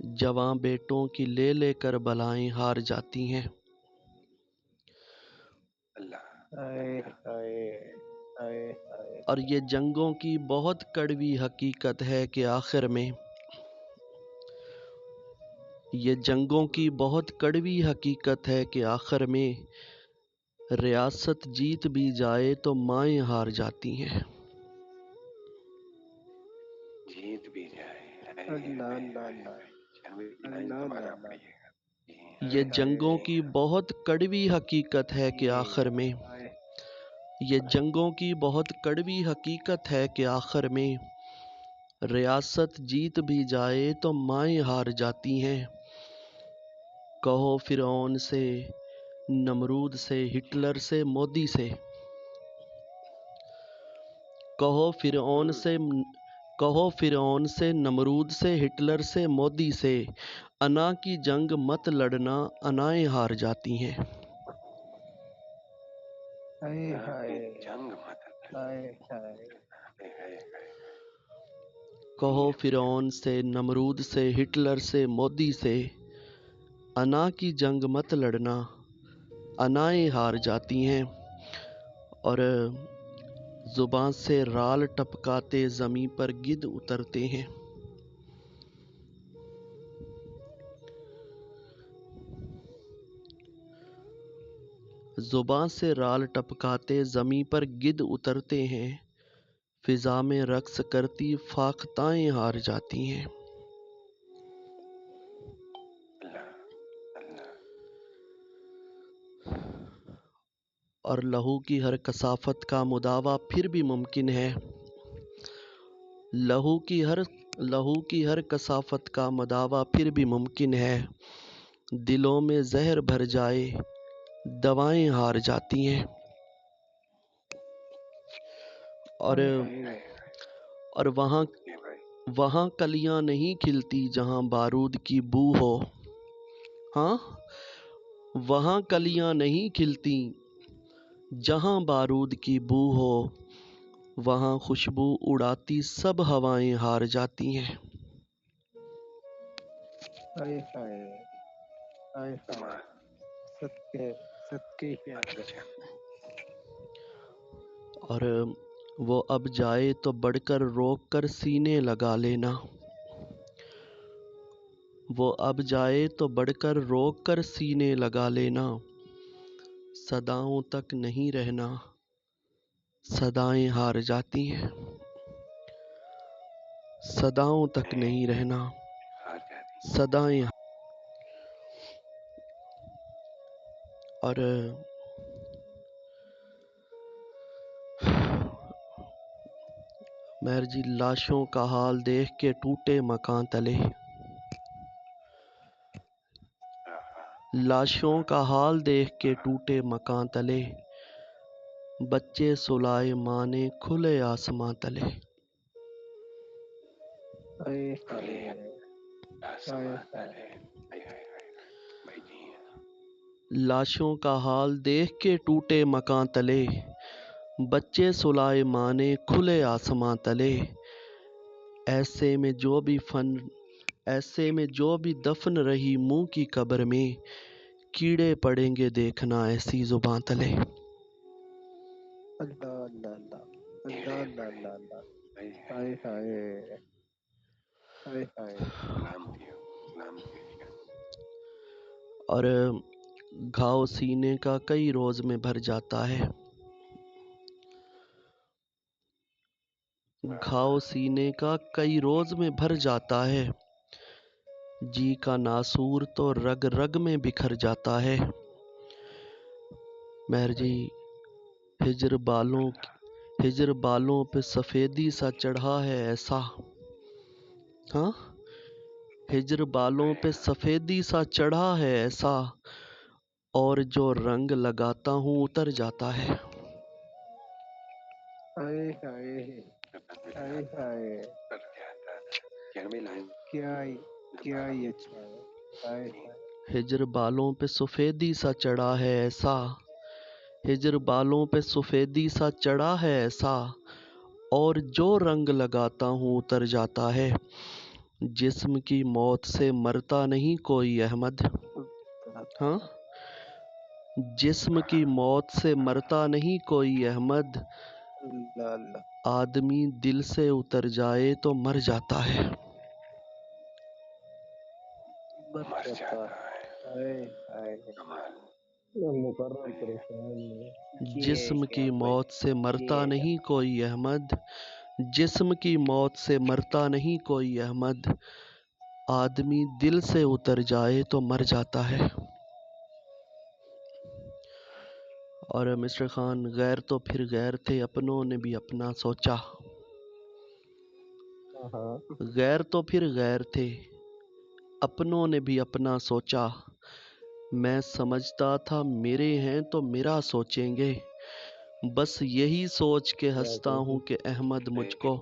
جواں بیٹوں کی لے لے کر بلائیں ہار جاتی ہیں۔ اللہ ہائے ہائے ہائے ہائے اور یہ جنگوں کی بہت کڑوی حقیقت ہے کہ آخر میں یہ جنگوں کی بہت کڑوی حقیقت ہے کہ آخر میں ریاست جیت بھی جائے تو مائیں ہار جاتی ہیں۔ جیت بھی جائے اللہ اللہ اللہ اللہ دوبارہ اللہ پڑھیے گا۔ یہ جنگوں کی بہت کڑوی حقیقت ہے کہ آخر میں یہ جنگوں کی بہت کڑوی حقیقت ہے کہ آخر میں ریاست جیت بھی جائے تو مائیں ہار جاتی ہیں۔ کہو فرعون سے، نمرود سے، ہٹلر سے، مودی سے، کہو فرعون سے، نمرود سے، ہٹلر سے، مودی سے، انا کی جنگ مت لڑنا، انائیں ہار جاتی ہیں۔ ہائے ہائے جنگ مت ہائے ہائے کہو فرعون سے، نمرود سے، ہٹلر سے، مودی سے، انا کی جنگ مت لڑنا، انائیں ہار جاتی ہیں۔ اور زباں سے رال ٹپکاتے زمیں پر گدھ اترتے ہیں۔ زباں سے رال ٹپکاتے زمیں پر گدھ اترتے ہیں، فضا میں رقص کرتی فاختائیں ہار جاتی ہیں۔ اور لہو کی ہر کثافت کا مداوع پھر بھی ممکن ہے۔ لہو کی ہر کثافت کا مداوع پھر بھی ممکن ہے۔ دلوں میں زہر بھر جائے، دوائیں ہار جاتی ہیں۔ اور وہاں کلیاں نہیں کھلتی جہاں بارود کی بو ہو۔ ہاں، وہاں کلیاں نہیں کھلتی جہاں بارود کی بو ہو، وہاں خوشبو اڑاتی سب ہوائیں ہار جاتی ہیں۔ ہائے ہائے ہائے ہائے صدقے ہی اور وہ اب جائے تو بڑھ کر روک کر سینے لگا لینا، وہ اب جائے تو بڑھ کر روک کر سینے لگا لینا، صداؤں تک نہیں رہنا، صدائیں ہار جاتی ہیں۔ صداؤں تک نہیں رہنا، صدائیں۔ اور مہر جی، لاشوں کا حال دیکھ کے ٹوٹے مکان تلے، لاشوں کا حال دیکھ کے ٹوٹے مکان تلے، بچے سلائے ماں نے کھلے آسماں تلے۔ ہائے ہائے ہائے ہائے لاشوں کا حال دیکھ کے ٹوٹے مکان تلے، بچے سلائے ماں نے کھلے آسماں تلے، ایسے میں جو بھی دفن رہی منہ کی قبر میں، کیڑے پڑیں گے دیکھنا ایسی زباں تلے۔ اللہ اللہ اللہ اللہ اللہ اللہ اللہ ہائے ہائے ہائے ہائے اور گھاؤ سینے کا کئی روز میں بھر جاتا ہے، گھاؤ سینے کا کئی روز میں بھر جاتا ہے، جی کا ناسور تو رگ رگ میں بکھر جاتا ہے۔ مہر جی، ہجر بالوں پہ سفیدی سا چڑھا ہے ایسا، ہاں، ہجر بالوں پہ سفیدی سا چڑھا ہے ایسا، اور جو رنگ لگاتا ہوں اتر جاتا ہے۔ ہائے ہائے ہائے ہائے کیا ہی اچھا ہے، ہائے ہائے ہجر بالوں پہ سفیدی سا چڑھا ہے ایسا، ہجر بالوں پہ سفیدی سا چڑھا ہے ایسا، اور جو رنگ لگاتا ہوں اتر جاتا ہے۔ جسم کی موت سے مرتا نہیں کوئی احمد. ہاں، جسم کی موت سے مرتا نہیں کوئی احمد، اللہ اللہ. آدمی دل سے اتر جائے تو مر جاتا ہے. مر مر جاتا جاتا ہے. ہے. ہائے ہائے. کمال. مقرر پریشان ہے. جسم کی موت سے مرتا نہیں کوئی احمد، جسم کی موت سے مرتا نہیں کوئی احمد، آدمی دل سے اتر جائے تو مر جاتا ہے. اور مسٹر خان، غیر تو پھر غیر تھے، اپنوں نے بھی اپنا سوچا. ہاں غیر تو پھر غیر تھے، اپنوں نے بھی اپنا سوچا. میں سمجھتا تھا میرے ہیں تو میرا سوچیں گے، بس یہی سوچ کے ہنستا ہوں کہ احمد مجھ کو،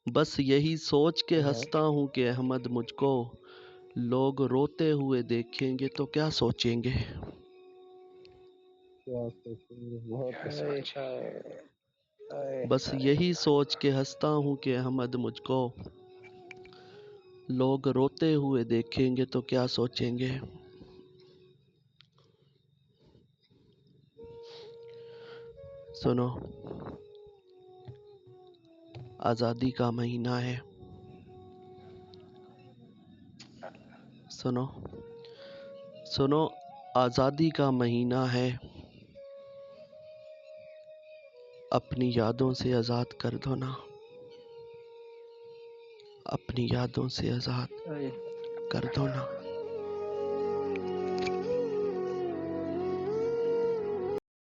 بس یہی سوچ کے ہنستا ہوں کہ احمد مجھ کو، لوگ روتے ہوئے دیکھیں گے تو کیا سوچیں گے. کیا سوچیں گے. بہت اچھا. بس یہی سوچ کے ہنستا ہوں کہ احمد مجھ کو، لوگ روتے ہوئے دیکھیں گے تو کیا سوچیں گے. سنو، آزادی کا مہینہ ہے. سنو سنو، آزادی کا مہینہ ہے، اپنی یادوں سے آزاد کر دو نا، اپنی یادوں سے آزاد کر دو نا.